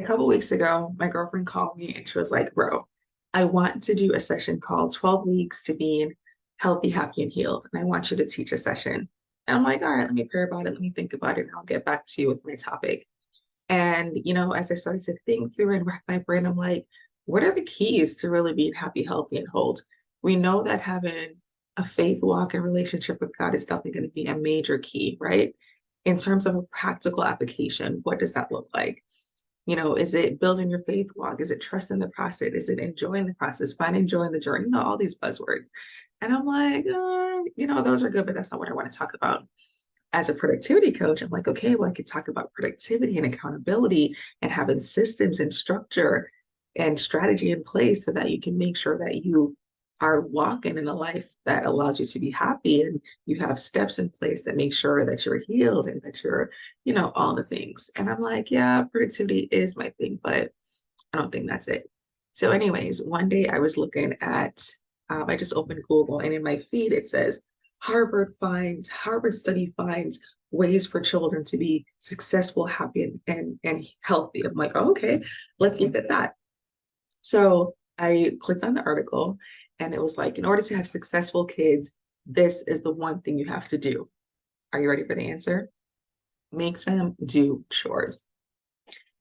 couple weeks ago, my girlfriend called me and she was like, bro, I want to do a session called 12 Weeks to Being Healthy, Happy, and Healed. And I want you to teach a session. And I'm like, all right, let me pray about it. Let me think about it. And I'll get back to you with my topic. And, as I started to think through and wrap my brain, I'm like, what are the keys to really being happy, healthy, and whole? We know that having a faith walk and relationship with God is definitely going to be a major key, right? In terms of a practical application, what does that look like? Is it building your faith walk? Is it trusting the process? Is it enjoying the process, finding joy in the journey? All these buzzwords. And I'm like, those are good, but that's not what I want to talk about. As a productivity coach, I'm like, okay, well, I could talk about productivity and accountability and having systems and structure and strategy in place so that you can make sure that you are walking in a life that allows you to be happy and you have steps in place that make sure that you're healed and that you're, all the things. And I'm like, yeah, productivity is my thing, but I don't think that's it. So, anyways, one day I was looking at, I just opened Google and in my feed it says, Harvard study finds ways for children to be successful, happy, and healthy. I'm like, oh, okay, let's look at that. So I clicked on the article and it was like, in order to have successful kids, this is the one thing you have to do. Are you ready for the answer? Make them do chores.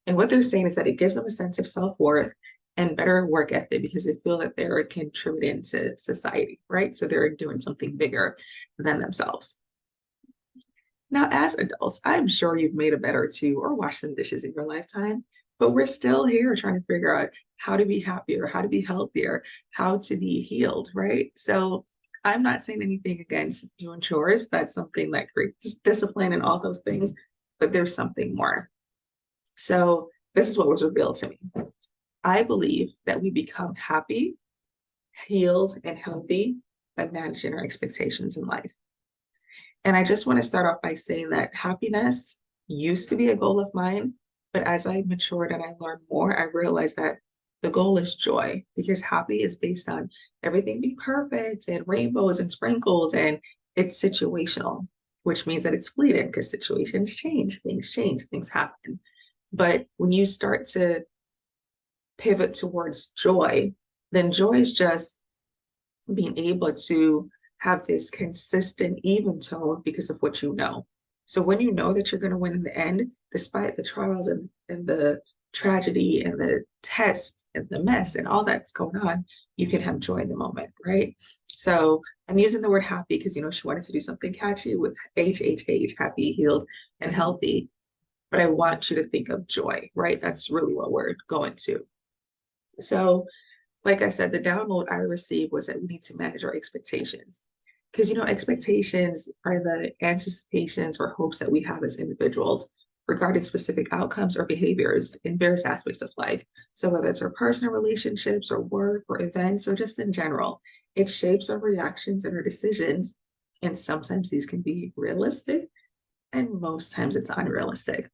And what they're saying is that it gives them a sense of self-worth and better work ethic because they feel that they're contributing to society, right? So they're doing something bigger than themselves. Now, as adults, I'm sure you've made a bed or two or washed some dishes in your lifetime, but we're still here trying to figure out how to be happier, how to be healthier, how to be healed, right? So I'm not saying anything against doing chores. That's something that creates discipline and all those things, but there's something more. So this is what was revealed to me. I believe that we become happy, healed, and healthy by managing our expectations in life. And I just want to start off by saying that happiness used to be a goal of mine, but as I matured and I learned more, I realized that the goal is joy because happy is based on everything being perfect and rainbows and sprinkles, and it's situational, which means that it's fleeting because situations change, things happen. But when you start to pivot towards joy, then joy is just being able to have this consistent, even tone because of what you know. So when you know that you're going to win in the end, despite the trials and the tragedy and the tests and the mess and all that's going on, you can have joy in the moment, right? So I'm using the word happy because, she wanted to do something catchy with HHH, happy, healed, and healthy. But I want you to think of joy, right? That's really what we're going to. So, like I said, the download I received was that we need to manage our expectations. Because, expectations are the anticipations or hopes that we have as individuals regarding specific outcomes or behaviors in various aspects of life. So, whether it's our personal relationships or work or events or just in general, it shapes our reactions and our decisions. And sometimes these can be realistic, and most times it's unrealistic.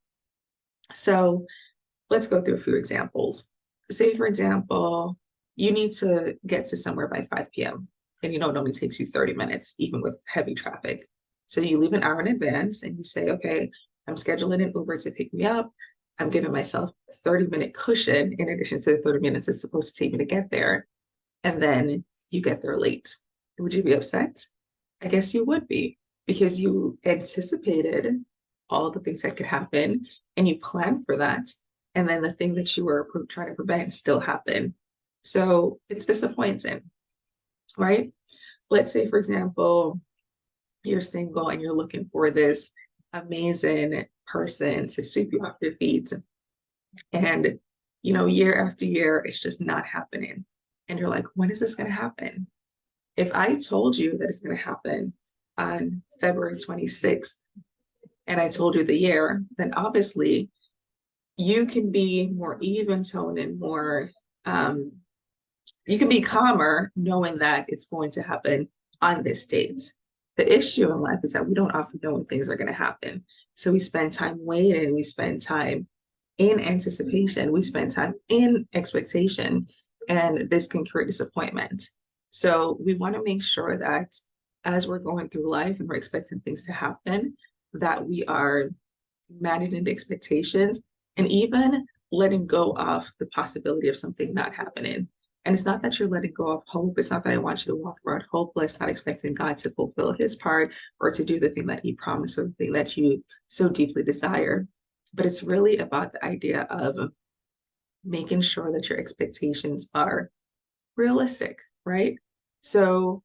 So, let's go through a few examples. Say, for example, you need to get to somewhere by 5 p.m. And it only takes you 30 minutes, even with heavy traffic. So you leave an hour in advance and you say, okay, I'm scheduling an Uber to pick me up. I'm giving myself a 30-minute cushion in addition to the 30 minutes it's supposed to take me to get there. And then you get there late. Would you be upset? I guess you would be because you anticipated all the things that could happen and you planned for that. And then the thing that you were trying to prevent still happened. So it's disappointing, right? Let's say, for example, you're single and you're looking for this amazing person to sweep you off your feet. And, year after year, it's just not happening. And you're like, when is this going to happen? If I told you that it's going to happen on February 26th, and I told you the year, then obviously you can be more even toned and more you can be calmer knowing that it's going to happen on this date. The issue in life is that we don't often know when things are going to happen. So we spend time waiting, we spend time in anticipation, we spend time in expectation, and this can create disappointment. So we want to make sure that as we're going through life and we're expecting things to happen, that we are managing the expectations and even letting go of the possibility of something not happening. And it's not that you're letting go of hope. It's not that I want you to walk around hopeless, not expecting God to fulfill his part or to do the thing that he promised or the thing that you so deeply desire. But it's really about the idea of making sure that your expectations are realistic, right? So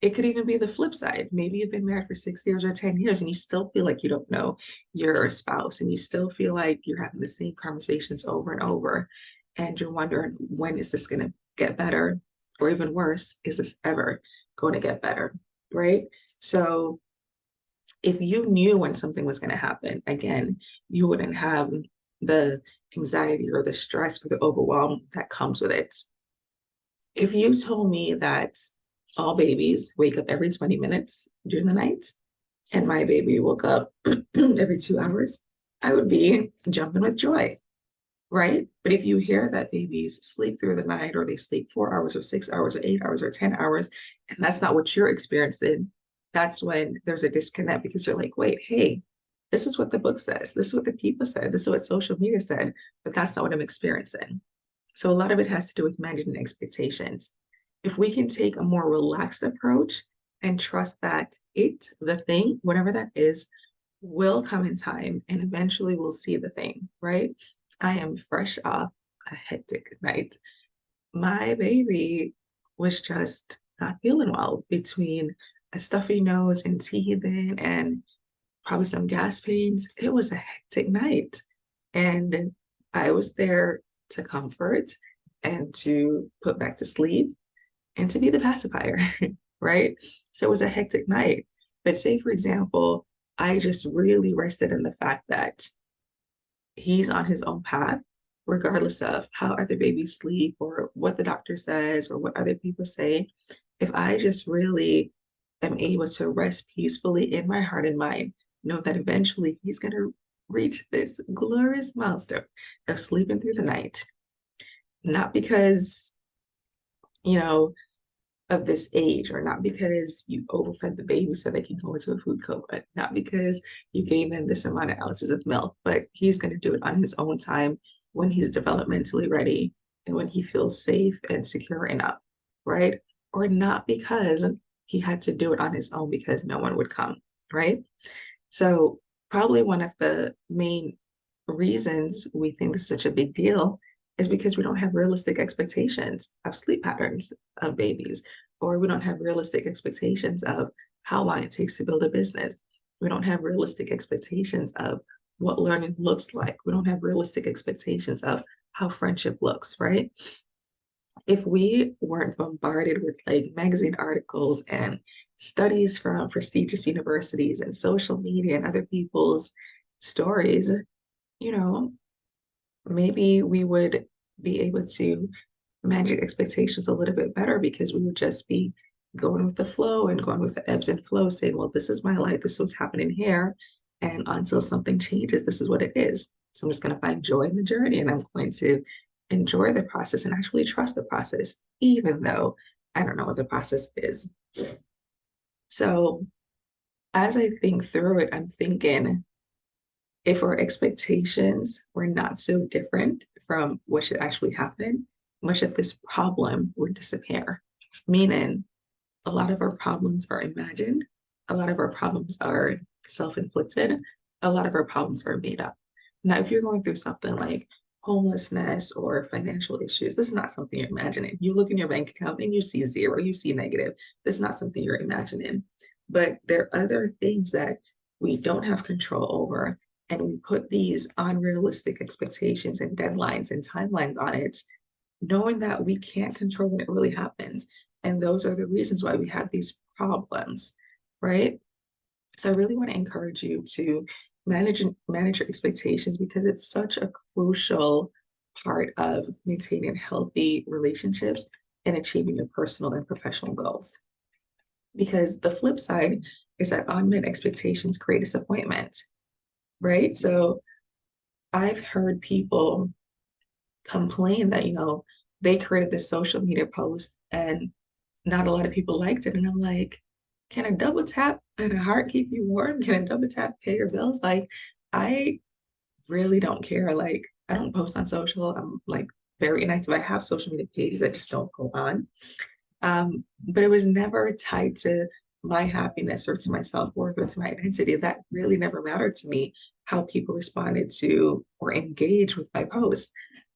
it could even be the flip side. Maybe you've been married for 6 years or 10 years and you still feel like you don't know your spouse and you still feel like you're having the same conversations over and over. And you're wondering, when is this going to get better? Or even worse, is this ever going to get better? Right? So if you knew when something was going to happen, again, you wouldn't have the anxiety or the stress or the overwhelm that comes with it. If you told me that all babies wake up every 20 minutes during the night and my baby woke up every 2 hours, I would be jumping with joy, right? But if you hear that babies sleep through the night or they sleep 4 hours or 6 hours or 8 hours or 10 hours, and that's not what you're experiencing, that's when there's a disconnect because you're like, wait, hey, this is what the book says. This is what the people said. This is what social media said, but that's not what I'm experiencing. So a lot of it has to do with managing expectations. If we can take a more relaxed approach and trust that the thing, whatever that is, will come in time and eventually we'll see the thing, right? I am fresh off a hectic night. My baby was just not feeling well between a stuffy nose and teething and probably some gas pains. It was a hectic night. And I was there to comfort and to put back to sleep and to be the pacifier, right? So it was a hectic night. But say, for example, I just really rested in the fact that he's on his own path, regardless of how other babies sleep or what the doctor says or what other people say. If I just really am able to rest peacefully in my heart and mind, know that eventually he's going to reach this glorious milestone of sleeping through the night, not because, you know, of this age, or not because you overfed the baby so they can go into a food coma, not because you gave them this amount of ounces of milk, but he's going to do it on his own time when he's developmentally ready and when he feels safe and secure enough, right? Or not because he had to do it on his own because no one would come, right? So, probably one of the main reasons we think this is such a big deal is because we don't have realistic expectations of sleep patterns of babies, or we don't have realistic expectations of how long it takes to build a business. We don't have realistic expectations of what learning looks like. We don't have realistic expectations of how friendship looks, right? If we weren't bombarded with like magazine articles and studies from prestigious universities and social media and other people's stories, you know, maybe we would be able to manage expectations a little bit better because we would just be going with the flow and going with the ebbs and flows, saying, well, this is my life, this is what's happening here. And until something changes, this is what it is. So I'm just going to find joy in the journey and I'm going to enjoy the process and actually trust the process, even though I don't know what the process is. So as I think through it, I'm thinking, if our expectations were not so different from what should actually happen, much of this problem would disappear. Meaning, a lot of our problems are imagined, a lot of our problems are self inflicted, a lot of our problems are made up. Now, if you're going through something like homelessness or financial issues, this is not something you're imagining. You look in your bank account and you see zero, you see negative. This is not something you're imagining. But there are other things that we don't have control over, and we put these unrealistic expectations and deadlines and timelines on it, knowing that we can't control when it really happens. And those are the reasons why we have these problems, right? So I really want to encourage you to manage your expectations because it's such a crucial part of maintaining healthy relationships and achieving your personal and professional goals. Because the flip side is that unmet expectations create disappointment, right? So I've heard people complain that, they created this social media post and not a lot of people liked it. And I'm like, can a double tap and a heart keep you warm? Can a double tap pay your bills? Like, I really don't care. Like, I don't post on social. I'm like very inactive. I have social media pages. I just don't go on. But it was never tied to my happiness or to my self-worth or to my identity. That really never mattered to me, how people responded to or engaged with my post.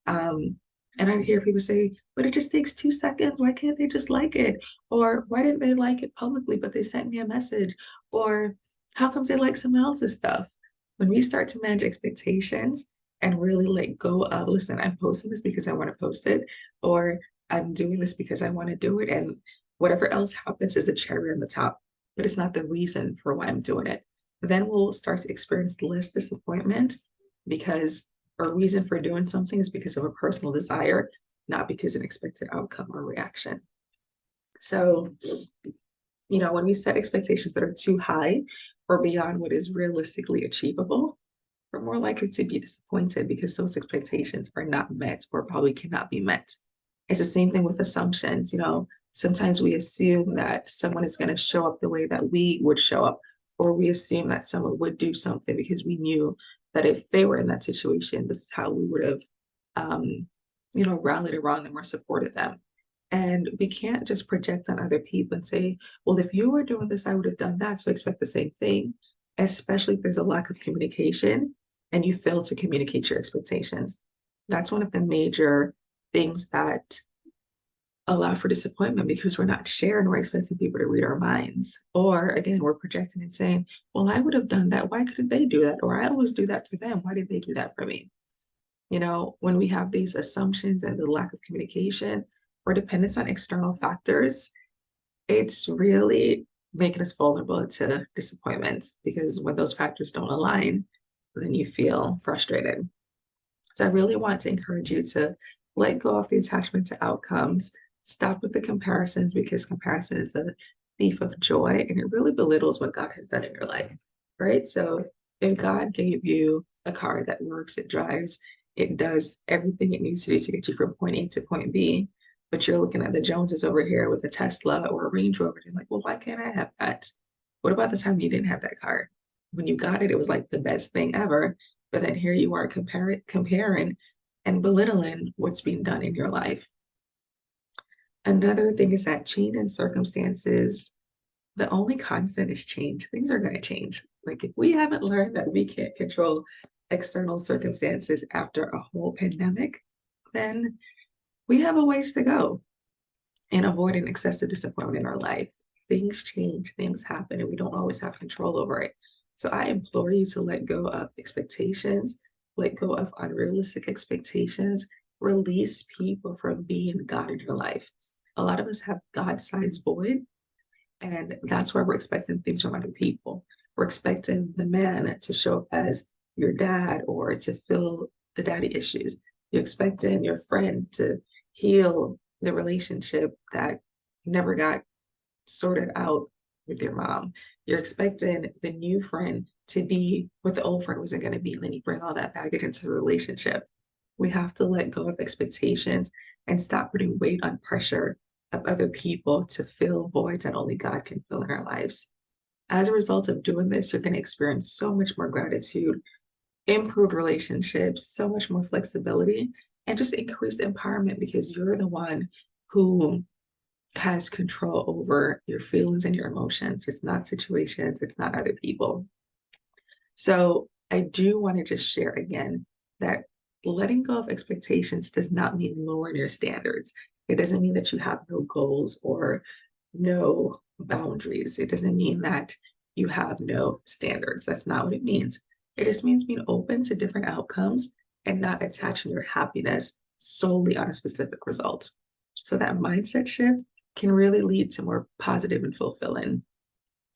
Um, and I'd hear people say, but it just takes 2 seconds. Why can't they just like it? Or why didn't they like it publicly, but they sent me a message? Or how come they like someone else's stuff? When we start to manage expectations and really let go of, listen, I'm posting this because I want to post it, or I'm doing this because I want to do it. And whatever else happens is a cherry on the top, but it's not the reason for why I'm doing it. Then we'll start to experience less disappointment because a reason for doing something is because of a personal desire, not because of an expected outcome or reaction. So, when we set expectations that are too high or beyond what is realistically achievable, we're more likely to be disappointed because those expectations are not met or probably cannot be met. It's the same thing with assumptions. Sometimes we assume that someone is going to show up the way that we would show up, or we assume that someone would do something because we knew that if they were in that situation, this is how we would have, rallied around them or supported them. And we can't just project on other people and say, well, if you were doing this, I would have done that. So expect the same thing, especially if there's a lack of communication and you fail to communicate your expectations. That's one of the major things that allow for disappointment because we're not sharing, we're expecting people to read our minds. Or again, we're projecting and saying, well, I would have done that. Why couldn't they do that? Or I always do that for them. Why did they do that for me? When we have these assumptions and the lack of communication or dependence on external factors, it's really making us vulnerable to disappointment because when those factors don't align, then you feel frustrated. So I really want to encourage you to let go of the attachment to outcomes, stop with the comparisons because comparison is a thief of joy and it really belittles what God has done in your life, right? So if God gave you a car that works, it drives, it does everything it needs to do to get you from point A to point B, but you're looking at the Joneses over here with a Tesla or a Range Rover, and you're like, well, why can't I have that? What about the time you didn't have that car? When you got it, it was like the best thing ever. But then here you are comparing and belittling what's being done in your life. Another thing is that change in circumstances, the only constant is change. Things are going to change. Like if we haven't learned that we can't control external circumstances after a whole pandemic, then we have a ways to go in avoiding excessive disappointment in our life. Things change, things happen, and we don't always have control over it. So I implore you to let go of expectations, let go of unrealistic expectations, release people from being God in your life. A lot of us have God-sized void, and that's where we're expecting things from other people. We're expecting the man to show up as your dad or to fill the daddy issues. You're expecting your friend to heal the relationship that never got sorted out with your mom. You're expecting the new friend to be what the old friend wasn't going to be. And then you bring all that baggage into the relationship. We have to let go of expectations and stop putting weight on pressure of other people to fill voids that only God can fill in our lives. As a result of doing this, you're going to experience so much more gratitude, improved relationships, so much more flexibility, and just increased empowerment because you're the one who has control over your feelings and your emotions. It's not situations, it's not other people. So I do want to just share again that letting go of expectations does not mean lowering your standards. It doesn't mean that you have no goals or no boundaries. It doesn't mean that you have no standards. That's not what it means. It just means being open to different outcomes and not attaching your happiness solely on a specific result. So that mindset shift can really lead to more positive and fulfilling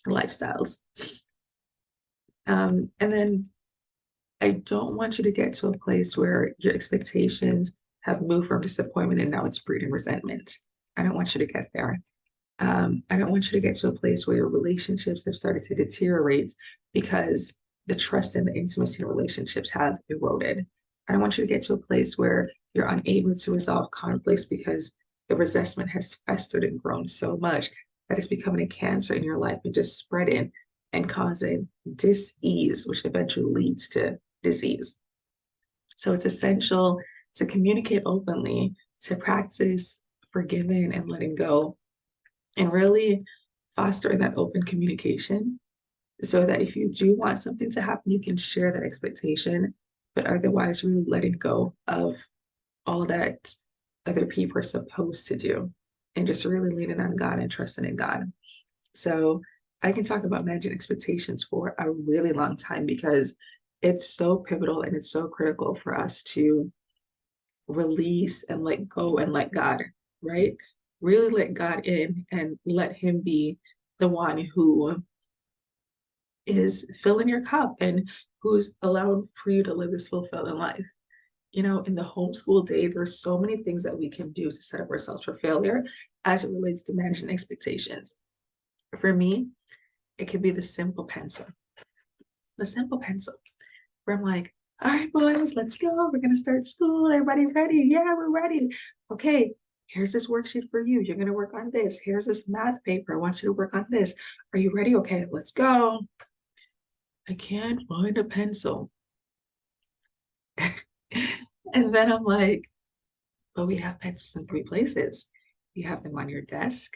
lifestyles. And then I don't want you to get to a place where your expectations have moved from disappointment and now it's breeding resentment. I don't want you to get there. I don't want you to get to a place where your relationships have started to deteriorate because the trust and the intimacy in relationships have eroded. I don't want you to get to a place where you're unable to resolve conflicts because the resentment has festered and grown so much that it's becoming a cancer in your life and just spreading and causing dis-ease, which eventually leads to disease. So it's essential to communicate openly, to practice forgiving and letting go, and really fostering that open communication so that if you do want something to happen, you can share that expectation, but otherwise really letting go of all that other people are supposed to do and just really leaning on God and trusting in God. So I can talk about managing expectations for a really long time because it's so pivotal and it's so critical for us to release and let go and let God, right? Really let God in and let Him be the one who is filling your cup and who's allowing for you to live this fulfilling life. You know, in the homeschool day, there's so many things that we can do to set up ourselves for failure as it relates to managing expectations. For me, it could be the simple pencil. The simple pencil, where I'm like, all right, boys, let's go. We're gonna start school. Everybody ready? Yeah, we're ready. Okay, here's this worksheet for you. You're gonna work on this. Here's this math paper. I want you to work on this. Are you ready? Okay, let's go. I can't find a pencil. And then I'm like, but we have pencils in three places. We have them on your desk,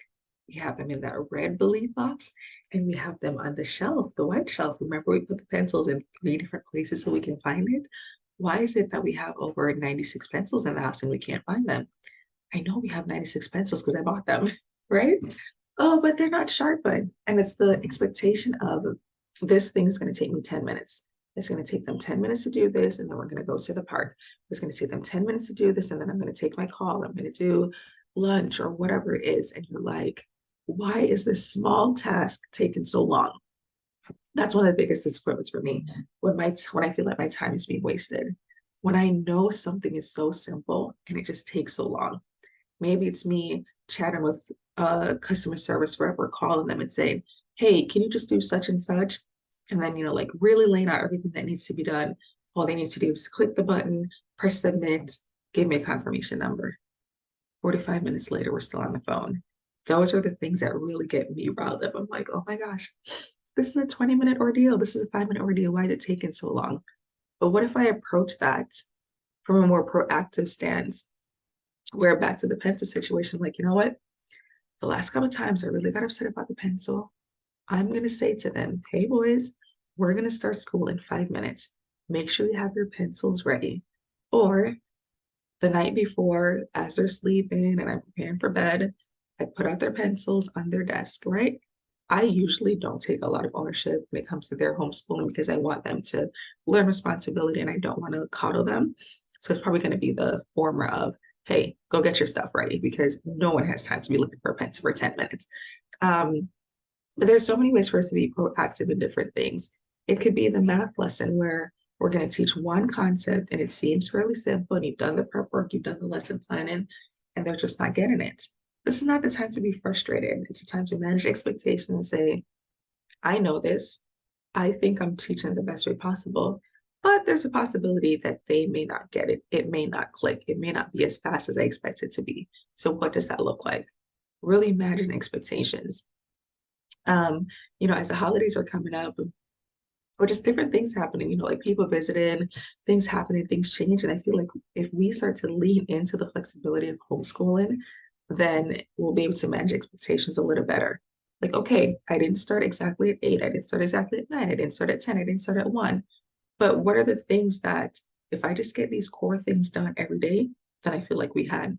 we have them in that red belief box, and we have them on the shelf, the white shelf. Remember, we put the pencils in three different places so we can find it? Why is it that we have over 96 pencils in the house and we can't find them? I know we have 96 pencils because I bought them, right? Oh, but they're not sharpened. And it's the expectation of this thing's going to take me 10 minutes. It's going to take them 10 minutes to do this, and then we're going to go to the park. It's going to take them 10 minutes to do this, and then I'm going to take my call. I'm going to do lunch or whatever it is. And you're like, why is this small task taking so long? That's one of the biggest disappointments for me when I feel like my time is being wasted. When I know something is so simple and it just takes so long. Maybe it's me chatting with customer service rep or calling them and saying, hey, can you just do such and such? And then, like really laying out everything that needs to be done. All they need to do is click the button, press submit, give me a confirmation number. 45 minutes later, we're still on the phone. Those are the things that really get me riled up. I'm like, oh my gosh, this is a 20-minute ordeal. This is a 5-minute ordeal. Why is it taking so long? But what if I approach that from a more proactive stance? Where back to the pencil situation, like, you know what? The last couple of times I really got upset about the pencil. I'm going to say to them, hey, boys, we're going to start school in 5 minutes. Make sure you have your pencils ready. Or the night before, as they're sleeping and I'm preparing for bed, I put out their pencils on their desk, right? I usually don't take a lot of ownership when it comes to their homeschooling because I want them to learn responsibility and I don't want to coddle them. So it's probably going to be the former of, hey, go get your stuff ready because no one has time to be looking for a pencil for 10 minutes. But there's so many ways for us to be proactive in different things. It could be the math lesson where we're going to teach one concept and it seems fairly simple and you've done the prep work, you've done the lesson planning, and they're just not getting it. This is not the time to be frustrated. It's a time to manage expectations and say, I know this. I think I'm teaching the best way possible, but there's a possibility that they may not get it. It may not click. It may not be as fast as I expect it to be. So what does that look like? Really imagine expectations. Um, as the holidays are coming up, or just different things happening, like people visiting, things happening, things change. And I feel like if we start to lean into the flexibility of homeschooling, then we'll be able to manage expectations a little better. Like, okay, I didn't start exactly at 8, I didn't start exactly at 9, I didn't start at 10, I didn't start at 1. But what are the things that if I just get these core things done every day, then I feel like we had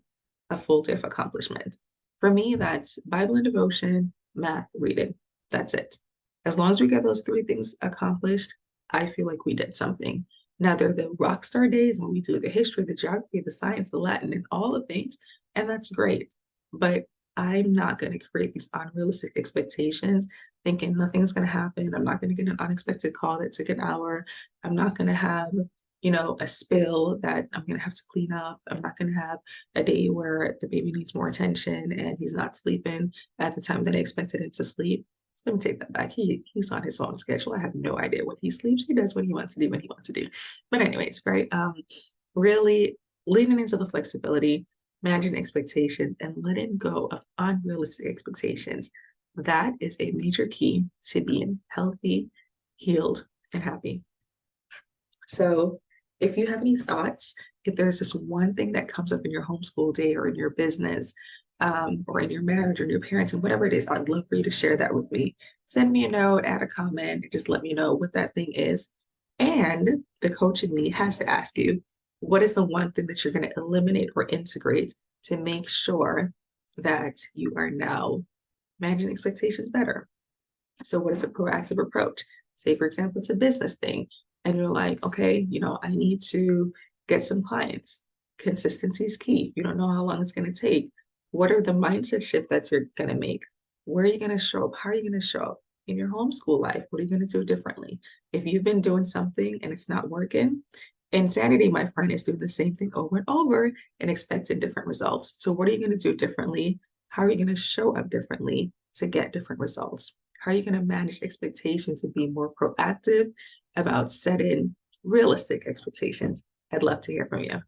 a full day of accomplishment. For me, that's Bible and devotion, math, reading. That's it. As long as we get those three things accomplished, I feel like we did something. Now, there are the rock star days when we do the history, the geography, the science, the Latin, and all the things, and that's great. But I'm not going to create these unrealistic expectations, thinking nothing's going to happen. I'm not going to get an unexpected call that took an hour. I'm not going to have, a spill that I'm going to have to clean up. I'm not going to have a day where the baby needs more attention and he's not sleeping at the time that I expected him to sleep. Let me take that back. He's on his own schedule. I have no idea when he sleeps. He does what he wants to do when he wants to do. But anyways, right? Really leaning into the flexibility, managing expectations, and letting go of unrealistic expectations. That is a major key to being healthy, healed, and happy. So If you have any thoughts, if there's this one thing that comes up in your homeschool day or in your business, or in your marriage or in your parents and whatever it is, I'd love for you to share that with me. Send me a note, add a comment, just let me know what that thing is. And the coach in me has to ask you, what is the one thing that you're going to eliminate or integrate to make sure that you are now managing expectations better? So what is a proactive approach? Say, for example, it's a business thing, and you're like, okay, I need to get some clients. Consistency is key. You don't know how long it's going to take. What are the mindset shift that you're going to make? Where are you going to show up? How are you going to show up in your homeschool life? What are you going to do differently? If you've been doing something and it's not working, insanity, my friend, is doing the same thing over and over and expecting different results. So what are you going to do differently? How are you going to show up differently to get different results? How are you going to manage expectations and be more proactive about setting realistic expectations? I'd love to hear from you.